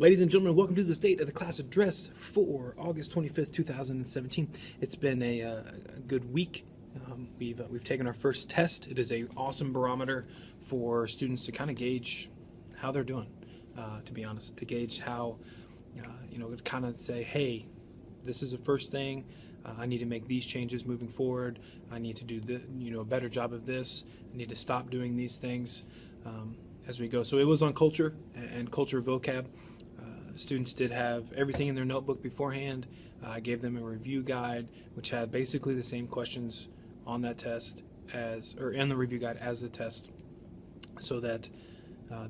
Ladies and gentlemen, welcome to the State of the Class Address for August 25th, 2017. It's been a good week. We've taken our first test. It is an awesome barometer for students to kind of gauge how they're doing, to be honest, to gauge how, to kind of say, hey, this is the first thing. I need to make these changes moving forward. I need to do a better job of this. I need to stop doing these things as we go. So it was on culture and culture vocab. Students did have everything in their notebook beforehand. I gave them a review guide, which had basically the same questions on that test in the review guide as the test, so that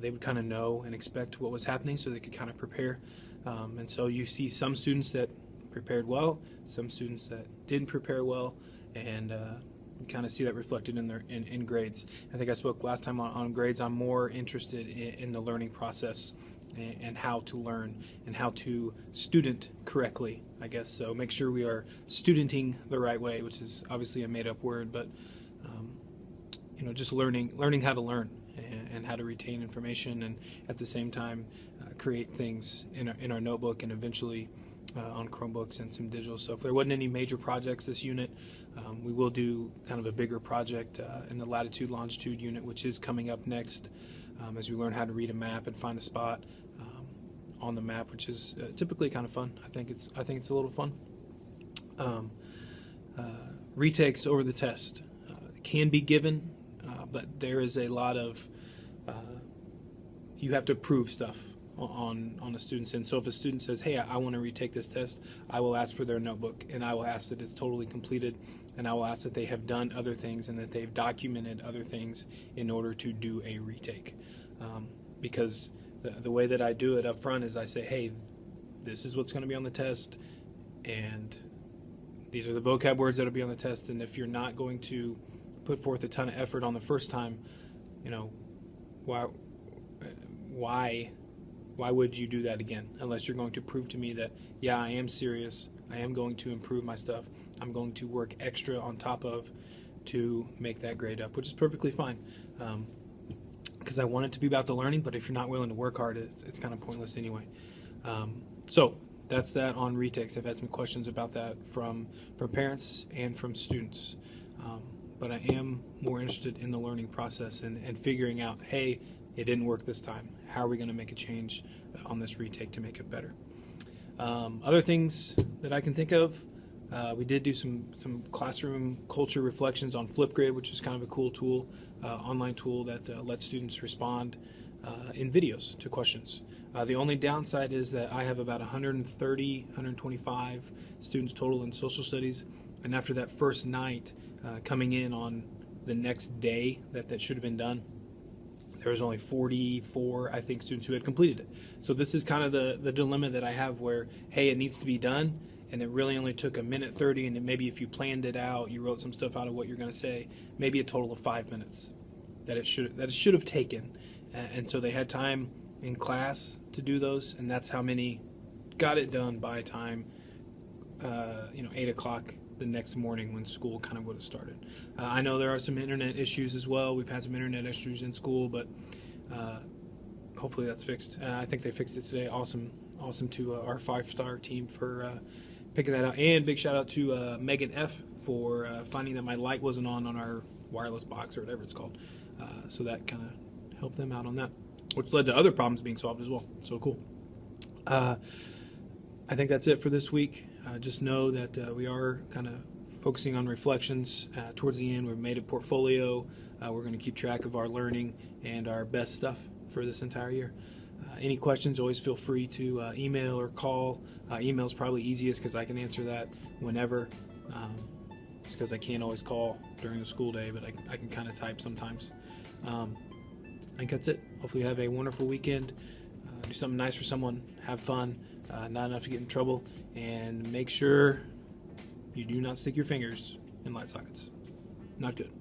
they would kind of know and expect what was happening, so they could kind of prepare. And so you see some students that prepared well, some students that didn't prepare well, and you kind of see that reflected in their in grades. I think I spoke last time on grades. I'm more interested in the learning process and how to learn and how to student correctly, I guess. So make sure we are studenting the right way, which is obviously a made-up word, but just learning how to learn and how to retain information, and at the same time create things in our notebook and eventually on Chromebooks and some digital. So if there wasn't any major projects this unit, we will do kind of a bigger project in the latitude longitude unit, which is coming up next, as we learn how to read a map and find a spot on the map, which is typically kind of fun. I think it's a little fun. Retakes over the test can be given, but there is a lot of you have to prove stuff on a student's end. So if a student says, hey, I want to retake this test, I will ask for their notebook, and I will ask that it's totally completed, and I will ask that they have done other things and that they've documented other things in order to do a retake. Because the way that I do it up front is I say, hey, this is what's going to be on the test, and these are the vocab words that will be on the test, and if you're not going to put forth a ton of effort on the first time, why would you do that again, unless you're going to prove to me that, yeah, I am serious, I am going to improve my stuff, I'm going to work extra on top of to make that grade up, which is perfectly fine. Because I want it to be about the learning, but if you're not willing to work hard, it's kind of pointless anyway. So that's that on retakes. I've had some questions about that from parents and from students. But I am more interested in the learning process and figuring out, hey, it didn't work this time. How are we going to make a change on this retake to make it better? Other things that I can think of, we did do some classroom culture reflections on Flipgrid, which is kind of a cool tool, online tool that lets students respond in videos to questions. The only downside is that I have about 125 students total in social studies, and after that first night, coming in on the next day that should have been done, there was only 44, I think, students who had completed it. So this is kind of the dilemma that I have where, hey, it needs to be done, and it really only took 1:30, and maybe if you planned it out, you wrote some stuff out of what you're going to say, maybe a total of 5 minutes that it should have taken. And so they had time in class to do those, and that's how many got it done by time 8 o'clock the next morning when school kind of would have started. I know there are some internet issues as well. We've had some internet issues in school, but hopefully that's fixed. I think they fixed it today. Awesome to our 5-star team for picking that out. And big shout out to Megan F for finding that my light wasn't on our wireless box or whatever it's called. So that kind of helped them out on that, which led to other problems being solved as well. So cool. I think that's it for this week. Just know that we are kind of focusing on reflections towards the end. We've made a portfolio. We're going to keep track of our learning and our best stuff for this entire year. Any questions, always feel free to email or call. Email is probably easiest because I can answer that whenever. Just because I can't always call during the school day, but I can kind of type sometimes. I think that's it. Hopefully you have a wonderful weekend. Do something nice for someone. Have fun. Not enough to get in trouble. And make sure you do not stick your fingers in light sockets. Not good.